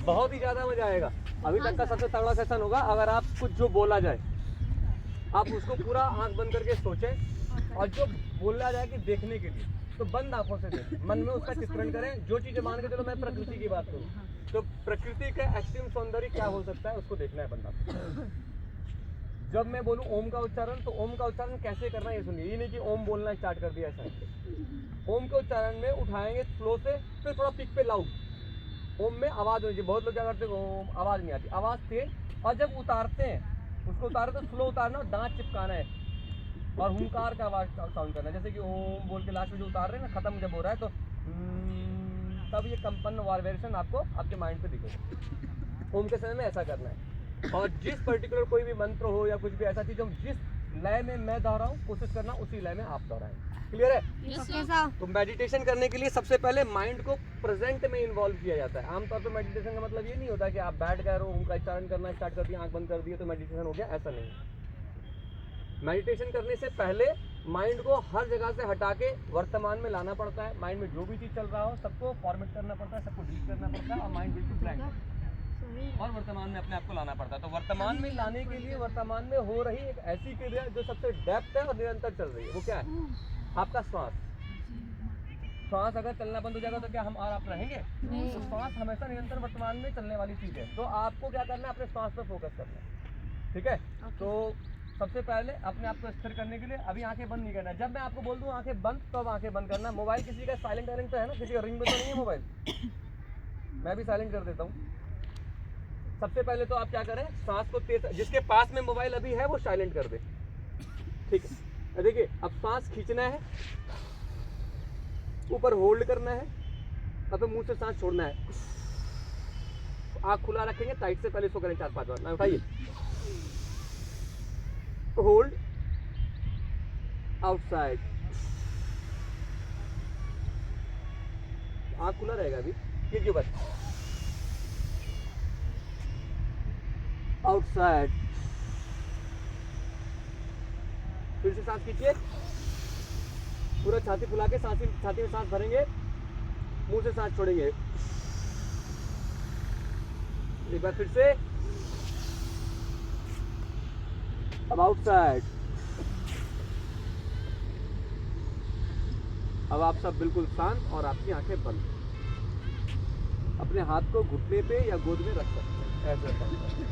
बहुत ही ज्यादा मजा आएगा। अभी तक का सबसे तगड़ा सेशन होगा। अगर आप कुछ जो बोला जाए आप उसको पूरा आंख बंद करके सोचें और जो बोला जाए कि देखने के लिए तो बंद आंखों से देखें, मन में उसका चित्रण करें। जो चीजें मान के चलो मैं प्रकृति की बात करूं तो प्रकृति का एक्सट्रीम सौंदर्य क्या हो सकता है उसको देखना है बंदा को। जब मैं बोलूं ओम का उच्चारण तो ओम का उच्चारण कैसे करना है ये सुनिए। ये नहीं कि ओम बोलना स्टार्ट कर दिया, ऐसा नहीं। ओम के उच्चारण में उठाएंगे स्लो से, फिर थोड़ा पीक पे लाउड। ओम में आवाज होनी चाहिए। बहुत लोग क्या करते हैं ओम आवाज नहीं आती, आवाज तेज। और जब उतारते हैं उसको उतारे तो स्लो उतारना और दांत चिपकाना है और हुंकार का आवाज साउंड करना है। जैसे कि ओम बोल के लास्ट में जो उतार रहे हैं ना, खत्म जब हो रहा है तो तब ये कंपन वाइब्रेशन आपको आपके माइंड पे दिखेगा। ओम के समय में ऐसा करना है। और जिस पर्टिकुलर कोई भी मंत्र हो या कुछ भी ऐसा चीज हो, जिस लय में मैं दोहराऊं कोशिश करना उसी लय में आप दोहराएं। क्लियर है? तो मेडिटेशन करने के लिए सबसे पहले माइंड को प्रेजेंट में इन्वॉल्व किया जाता है। आमतौर पर मेडिटेशन का मतलब ये नहीं होता कि आप बैठ गए ओम का उच्चारण करना स्टार्ट कर दिया, आंख बंद कर दिया तो मेडिटेशन हो गया, ऐसा नहीं। मेडिटेशन करने से पहले माइंड को हर जगह से हटा के वर्तमान में लाना पड़ता है। माइंड में जो भी चीज चल रहा हो सबको फॉर्मेट करना पड़ता है, सबको डिलीट करना पड़ता है और माइंड बिल्कुल ब्लैंक और वर्तमान में अपने आप को लाना पड़ता है। तो वर्तमान में लाने के लिए वर्तमान में हो रही एक ऐसी क्रिया जो सबसे डेप्थ है और निरंतर चल रही है, वो क्या है? आपका श्वास। श्वास अगर चलना बंद हो जाएगा तो क्या हम और आप रहेंगे? तो श्वास हमेशा निरंतर वर्तमान में चलने वाली चीज है। तो आपको क्या करना है? अपने श्वास पर फोकस करना है। ठीक है? तो सबसे पहले अपने आप को स्थिर करने के लिए अभी आंखें बंद नहीं करना है। जब मैं आपको बोल दूं आंखें बंद तो अब आंखें बंद करना। मोबाइल किसी का साइलेंट वाइलेंट तो है ना? किसी का रिंग में तो नहीं है मोबाइल? मैं भी साइलेंट कर देता हूँ। सबसे पहले तो आप क्या करें, सांस को तेज, जिसके पास में मोबाइल अभी है वो साइलेंट कर दे। ठीक है? देखिए अब सांस खींचना है, ऊपर होल्ड करना है, अब मुंह से सांस छोड़ना है। आंख खुला रखेंगे, टाइट से पहले इसको करें 4-5 बार। ना उठाइए, होल्ड, आउटसाइड, आंख खुला रहेगा अभी, कीजिए बस, आउटसाइड, फिर से सांस खींचिए, पूरा छाती फुला के छाती में सांस भरेंगे, मुंह से सांस छोड़ेंगे। एक बार फिर से, अब आउटसाइड। अब आप सब बिल्कुल शांत और आपकी आंखें बंद। अपने हाथ को घुटने पे या गोद में रख सकते हैं, ऐसे।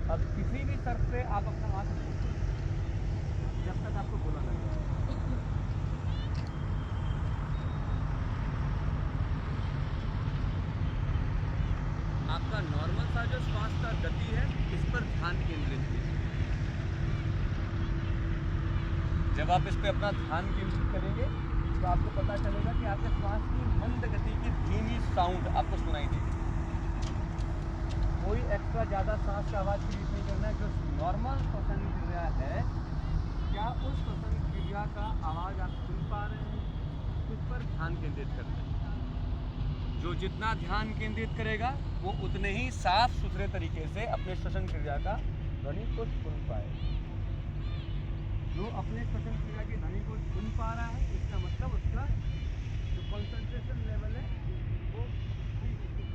अब किसी भी शर्त पे आप अपना हाथ जब तक आपको बोला ना जाए। आपका नॉर्मल सा जो श्वास का गति है इस पर ध्यान केंद्रित कीजिए। जब आप इस पे अपना ध्यान केंद्रित करेंगे तो आपको पता चलेगा कि आपके श्वास की मंद गति की धीमी साउंड आपको सुनाई देगी। कोई एक्स्ट्रा ज़्यादा सांस का आवाज़ क्रिएट नहीं करना है। जो नॉर्मल श्वसन क्रिया है, क्या उस श्वसन क्रिया का आवाज़ आप सुन पा रहे हैं? उस पर ध्यान केंद्रित करना है। जो जितना ध्यान केंद्रित करेगा वो उतने ही साफ सुथरे तरीके से अपने श्वसन क्रिया का ध्वनि को सुन पाएगा। जो अपने श्वसन क्रिया की ध्वनि को सुन पा रहा है, इसका मतलब उसका जो कंसंट्रेशन लेवल है वो ठीक है।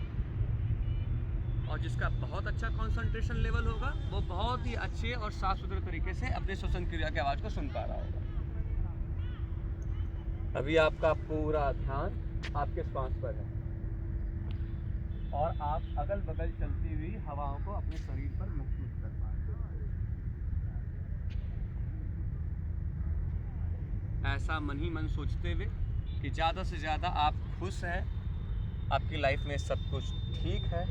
और जिसका बहुत अच्छा कंसंट्रेशन लेवल होगा वो बहुत ही अच्छे और साफ सुथरे तरीके से अपने श्वसन क्रिया की आवाज़ को सुन पा रहा होगा। अभी आपका पूरा ध्यान आपके श्वास पर है और आप अगल बगल चलती हुई हवाओं को अपने शरीर पर महसूस कर पा रहे हैं। ऐसा मन ही मन सोचते हुए कि ज़्यादा से ज़्यादा आप खुश हैं, आपकी लाइफ में सब कुछ ठीक है,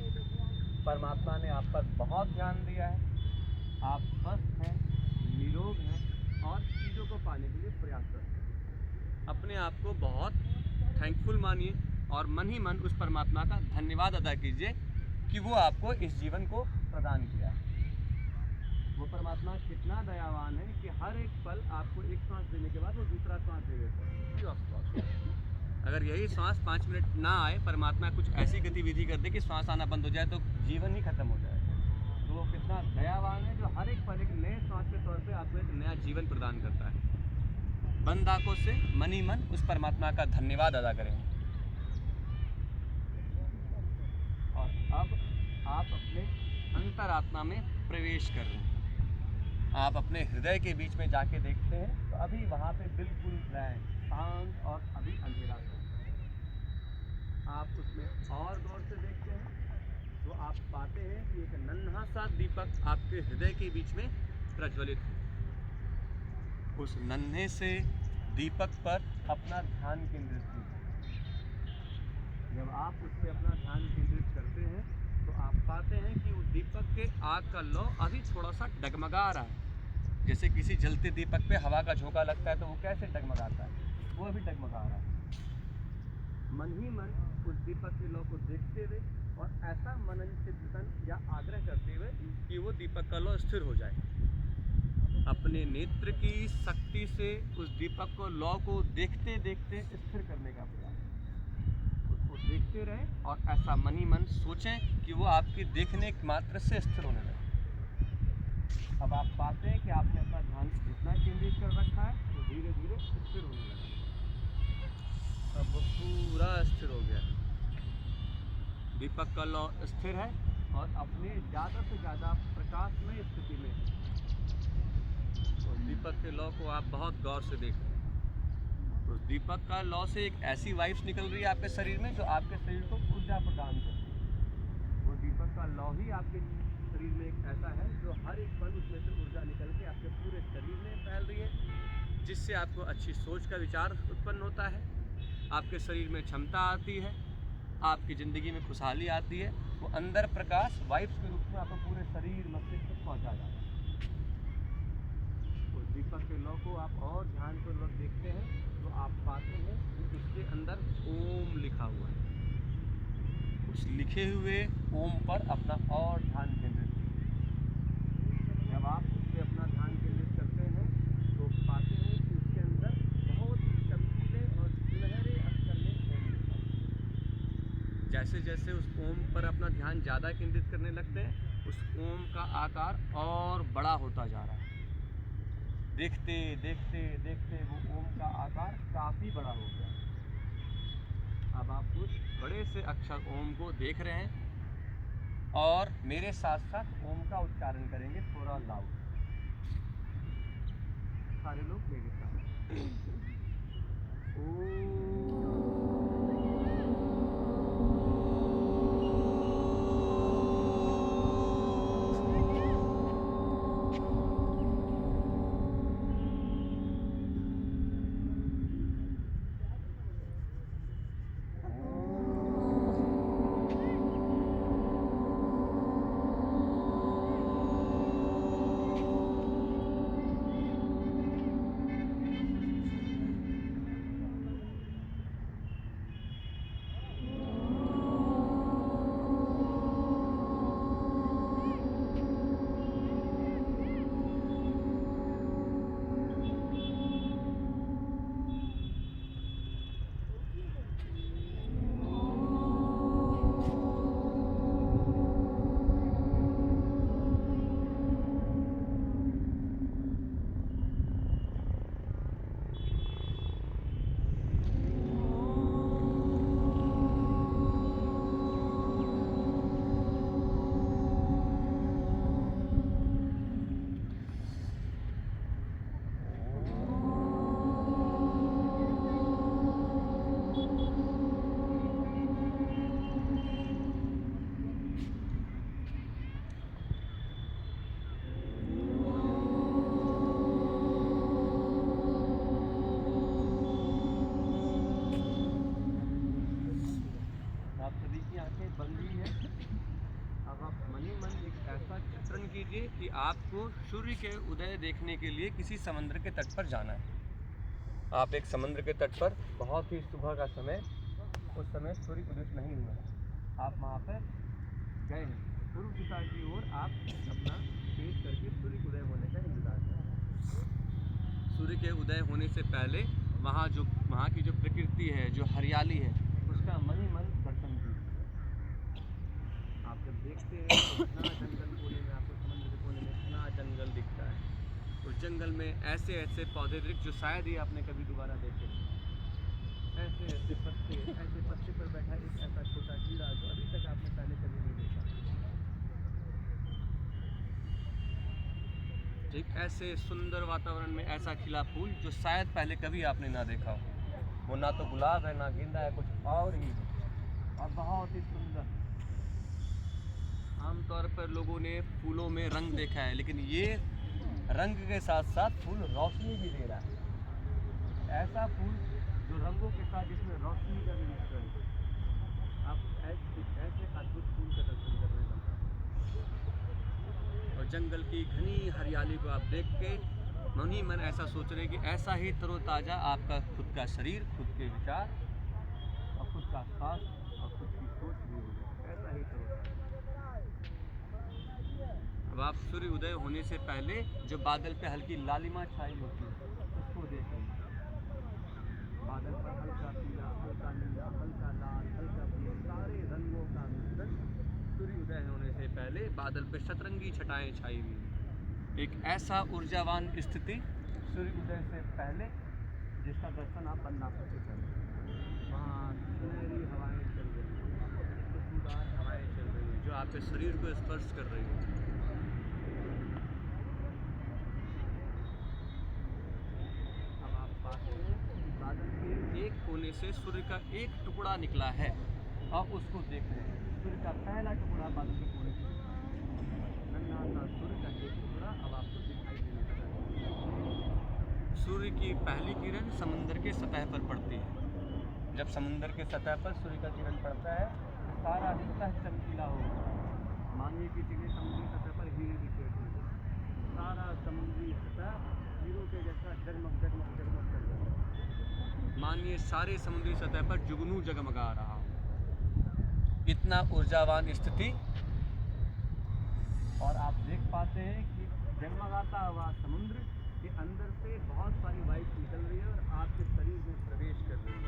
परमात्मा ने आप पर बहुत ध्यान दिया है, आप स्वस्थ हैं, निरोग हैं और चीज़ों को पाने के लिए प्रयासरत हैं। अपने आप को बहुत थैंकफुल मानिए और मन ही मन उस परमात्मा का धन्यवाद अदा कीजिए कि वो आपको इस जीवन को प्रदान किया। वो परमात्मा कितना दयावान है कि हर एक पल आपको एक सांस देने के बाद वो दूसरा सांस दे देता है। अगर यही सांस 5 मिनट ना आए, परमात्मा कुछ ऐसी गतिविधि कर दे कि सांस आना बंद हो जाए तो जीवन ही खत्म हो जाए। तो वो कितना दयावान है जो हर एक पल एक नए सांस के तौर पे आपको एक नया जीवन प्रदान करता है। बंद आंखों से मन ही मन उस परमात्मा का धन्यवाद अदा करें। अंतरात्मा में प्रवेश कर रहे हैं। आप अपने हृदय के बीच में जाके देखते हैं तो अभी वहाँ पे बिल्कुल ब्लैंक, शांत और अभी अंधेरा सा। आप उसमें और गौर से देखते हैं तो आप पाते हैं कि एक नन्हा सा दीपक आपके हृदय के बीच में प्रज्वलित है। उस नन्हे से दीपक पर अपना ध्यान केंद्रित कीजिए। जब आप उस पर अपना ध्यान केंद्रित करते हैं तो आप पाते हैं कि उस दीपक के आग का लौ अभी थोड़ा सा डगमगा रहा है। जैसे किसी जलते दीपक पे हवा का झोंका लगता है तो वो कैसे डगमगाता है, वो अभी डगमगा रहा है। मन ही मन उस दीपक के लौ को देखते हुए और ऐसा मनन चिंतन या आग्रह करते हुए कि वो दीपक का लौ स्थिर हो जाए। अपने नेत्र की शक्ति से उस दीपक को लौ को देखते देखते स्थिर करने का प्रयास। उसको देखते रहें और ऐसा मन ही मन सोचें कि वो आपके देखने मात्र से स्थिर होने लगे। अब आप पाते हैं कि आपने अपना ध्यान जितना केंद्रित कर रखा है तो धीरे धीरे स्थिर होने लगा। अब वो पूरा स्थिर हो गया, दीपक का लौ स्थिर है और अपने ज़्यादा से ज़्यादा प्रकाशमय स्थिति में। उस दीपक के लौ को आप बहुत गौर से देखें। उस दीपक का लौ से एक ऐसी वाइब्स निकल रही है आपके शरीर में जो आपके शरीर को ऊर्जा प्रदान करती है। वो दीपक का लौ ही आपके शरीर में एक ऐसा है जो हर एक पल उसमें से ऊर्जा निकल के आपके पूरे शरीर में फैल रही है, जिससे आपको अच्छी सोच का विचार उत्पन्न होता है, आपके शरीर में क्षमता आती है, आपकी ज़िंदगी में खुशहाली आती है। वो अंदर प्रकाश वाइब्स के रूप में आपको पूरे शरीर मस्तिष्क तक पहुँचा जाता है। उस दीपक के लौ को आप और ध्यानपूर्वक देखते हैं तो आप पाते हैं कि उसके अंदर ओम लिखा हुआ है। उस लिखे हुए ओम पर अपना और ध्यान केंद्रित कीजिए। जब आप उस पर अपना ध्यान केंद्रित करते हैं तो पाते हैं कि उसके अंदर बहुत चमकीले और सुनहरे अक्षर में ओम लिखा है। जैसे जैसे उस ओम पर अपना ध्यान ज़्यादा केंद्रित करने लगते हैं उस ओम का आकार और बड़ा होता जा रहा है। देखते देखते देखते वो ओम का आकार काफ़ी बड़ा हो गया। अब आप उस बड़े से अक्षर ओम को देख रहे हैं और मेरे साथ साथ ओम का उच्चारण करेंगे थोड़ा लाउड। सारे लोग मेरे साथ ओम। कीजिए कि आपको सूर्य के उदय देखने के लिए किसी समुद्र के तट पर जाना है। आप एक समुद्र के तट पर, बहुत ही सुबह का समय, उस समय सूर्य उदित नहीं हुआ है, आप वहाँ पर गए हैं। पूर्व दिशा की ओर आप अपना पेश करके सूर्य उदय होने का इंतजार करें। सूर्य के उदय होने से पहले वहाँ की जो प्रकृति है, जो हरियाली है, उसका मन ही मन दर्शन कीजिए। आप जब देखते हैं तो इतना जंगल कोने में, आपको समुद्र के कोने में इतना जंगल दिखता है। उस जंगल में ऐसे ऐसे पौधे वृक्ष जो शायद ही आपने कभी दोबारा देखे, ऐसे ऐसे पत्ते पर बैठा एक ऐसा छोटा कीड़ा जो अभी तक आपने पहले कभी नहीं देखा। एक ऐसे सुंदर वातावरण में ऐसा खिला फूल जो शायद पहले कभी आपने ना देखा हो। वो ना तो गुलाब है, ना गेंदा है, कुछ और ही, और बहुत ही सुंदर। आमतौर पर लोगों ने फूलों में रंग देखा है, लेकिन ये रंग के साथ साथ फूल रोशनी भी दे रहा है। ऐसा फूल जो रंगों के साथ जिसमें रोशनी का भी मिश्रण है। आप ऐसे अद्भुत फूल का दर्शन कर रहे हैं। और जंगल की घनी हरियाली को आप देख के मन ही मन ऐसा सोच रहे कि ऐसा ही तरोताज़ा आपका खुद का शरीर, खुद के विचार और खुद का स्वास्थ्य और खुद की सोच भी हो जाए, ऐसा ही तरोताज़ा। अब आप सूर्य उदय होने से पहले जो बादल पे हल्की लालिमा छाई होती है उसको देखें। बादल पर हल्का पीला, हल्का नीला, हल्का लाल, हल्का ब्लू, सारे रंगों का मिश्रण सूर्य उदय होने से पहले बादल पे शतरंगी छटाएं छाई हुई। एक ऐसा ऊर्जावान स्थिति सूर्य उदय से पहले जिसका दर्शन आप बन्नापुर से करें। वहाँ सुनहरी हवाएं चल रही हैं, खुशबूदार हवाएं चल रही हैं जो आपके शरीर को स्पर्श कर रही हैं। अब आप पाते हैं कि बादल के एक कोने से सूर्य का एक टुकड़ा निकला है और उसको देख रहे हैं। सूर्य का पहला टुकड़ा बादल के कोने से, नन्हा सा सूर्य का एक टुकड़ा अब आपको दिखाई देने लगा। सूर्य की पहली किरण समुद्र के सतह पर पड़ती है। जब समुद्र के सतह पर सूर्य का किरण पड़ता है तो सारा सतह चमकीला होगा। मानिए कि चीज़ें समुद्री सतह पर हीरे बिखेरती हैं, सारा समुद्री सतह हीरों के जैसा जगमग जगमग जगमग कर जाता है। मानिए सारे समुद्री सतह पर जुगनू जगमगा रहा हो। इतना ऊर्जावान स्थिति। और आप देख पाते हैं कि जगमगाता हुआ समुद्र के अंदर से बहुत सारी वाइब्स निकल रही है और आपके शरीर में प्रवेश कर रही है।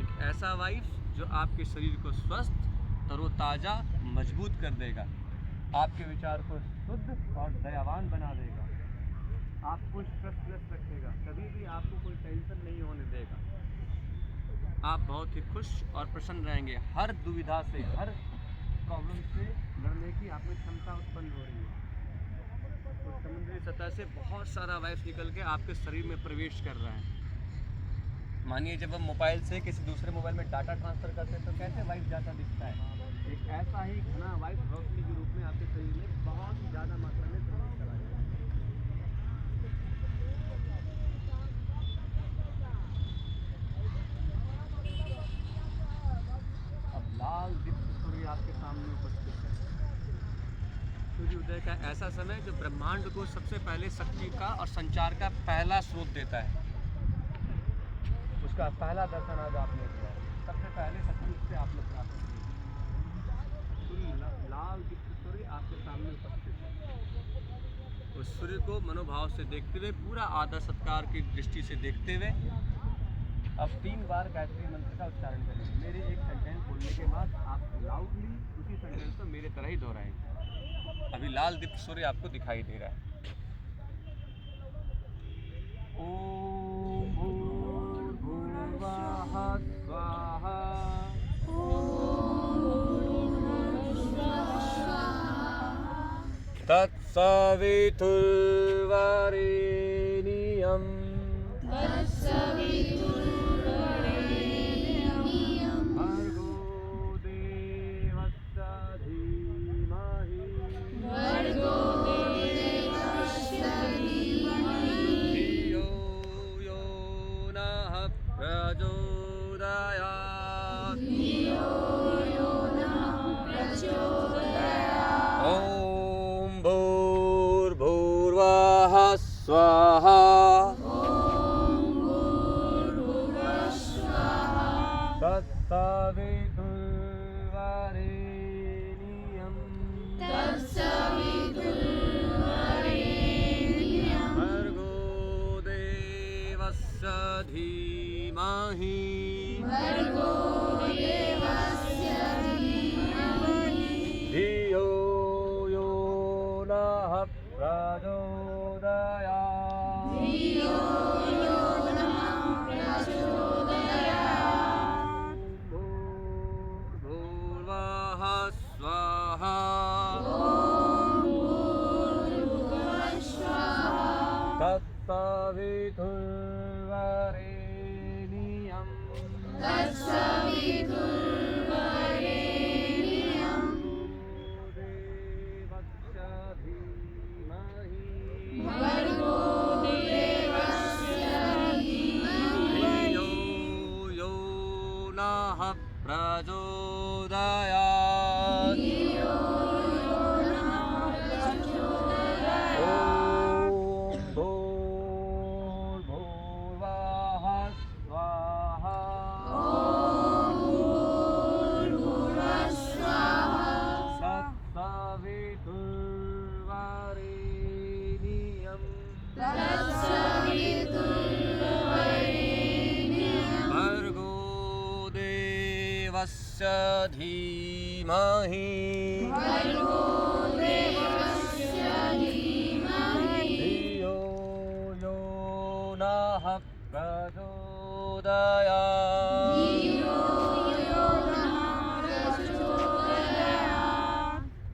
एक ऐसा वाइब्स जो आपके शरीर को स्वस्थ, तरोताज़ा, मजबूत कर देगा, आपके विचार को शुद्ध और दयावान बना देगा, आपको स्ट्रेसलेस रखेगा, कभी भी आपको कोई टेंशन नहीं होने देगा। आप बहुत ही खुश और प्रसन्न रहेंगे। हर दुविधा से, हर प्रॉब्लम से लड़ने की आप में क्षमता उत्पन्न हो रही है। तो समुद्री सतह से बहुत सारा वाइब्स निकल के आपके शरीर में प्रवेश कर रहा है। मानिए जब हम मोबाइल से किसी दूसरे मोबाइल में डाटा ट्रांसफ़र करते हैं तो कैसे वाइब्स जाता दिखता है, एक ऐसा ही घना वाइब्स रोशनी के रूप में आपके शरीर में बहुत ही ज़्यादा मात्रा में प्रवेश करा जाए। अब लाल दीप्त सूर्य आपके सामने उपस्थित है। सूर्योदय का ऐसा समय जो ब्रह्मांड को सबसे पहले शक्ति का और संचार का पहला स्रोत देता है, उसका पहला दर्शन आज आपने किया। सबसे पहले शक्ति उससे आपने प्राप्त की। सूर्य लाल दीप्त सूर्य आपके सामने उपस्थित है। उस सूर्य को मनोभाव से देखते हुए, पूरा आदर सत्कार की दृष्टि से देखते हुए अब 3 बार गायत्री मंत्र का उच्चारण करेंगे। मेरे एक सेंटेंस बोलने के बाद आप लाउडली उसी सेंटेंस को मेरे तरह ही दोहराएंगे। अभी लाल दीप्त सूर्य आपको दिखाई दे रहा है। ओम भूर्भुवः स्वाहा, तत्सवितुर्वरेण्यं भर्गो देवस्य धीमहि धियो यो नः प्रचोदयात्। ॐ भूर्भुवः स्वाहा, तत्सवितुर्वरेण्यं भर्गो देवस्य धीमहि धियो यो नः प्रचोदयात्। भूर्भुवः स्वाहा, प्रचोदयात्। ॐ भूर्भुवः स्वाहा। तत्सवितुर्वरेण्यं भर्गो देवस्य धीमहि धियो यो नः प्रचोदयात्।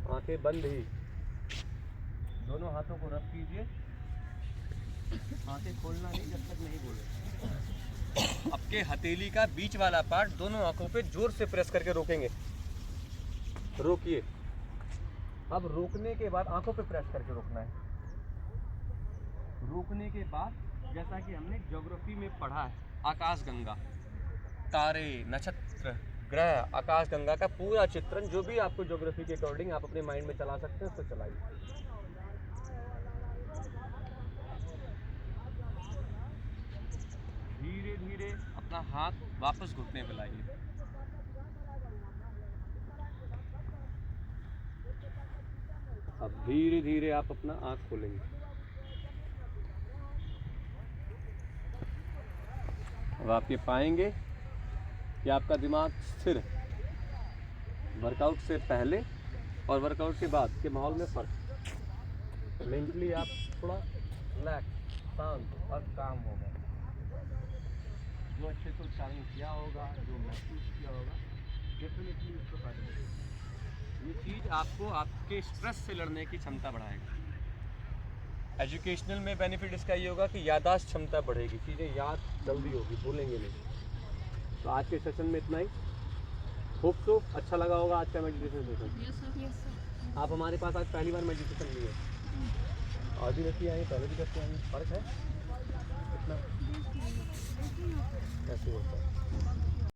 आंखें बंद ही, दोनों हाथों को रब कीजिए, आंखें खोलना नहीं जब तक नहीं बोले। आपके हथेली का बीच वाला पार्ट दोनों आंखों पे जोर से प्रेस करके रोकेंगे। रोकिए। अब रोकने के बाद आंखों पे प्रेस करके रोकना है। रोकने के बाद जैसा कि हमने ज्योग्राफी में पढ़ा है, आकाशगंगा, तारे, नक्षत्र, ग्रह, आकाशगंगा का पूरा चित्रण जो भी आपको ज्योग्राफी के अकॉर्डिंग आप अपने माइंड में चला सकते हैं उसको चलाइए। धीरे धीरे अपना हाथ वापस घुटने पे लाइए। अब धीरे धीरे आप अपना आँख खोलेंगे। अब आप ये पाएंगे कि आपका दिमाग स्थिर है। वर्कआउट से पहले और वर्कआउट के बाद के माहौल में फर्क। मेंटली आप थोड़ा रिलैक्स, शांत और काम हो गए। जो अच्छे से उच्चारण किया होगा, जो महसूस किया होगा, डेफिनेटली उसको फायदा मिलेगा। ये चीज़ आपको आपके स्ट्रेस से लड़ने की क्षमता बढ़ाएगा। एजुकेशनल में बेनिफिट इसका ये होगा कि याददाश्त क्षमता बढ़ेगी, चीज़ें याद जल्दी होगी, भूलेंगे नहीं। तो आज के सेशन में इतना ही। होप तो अच्छा लगा होगा आज का मेडिटेशन सेशन। आप हमारे पास आज पहली बार मेडिटेशन लिए, और भी करती आए, पहले भी करते आए, फर्क है इतना कैसे होता है।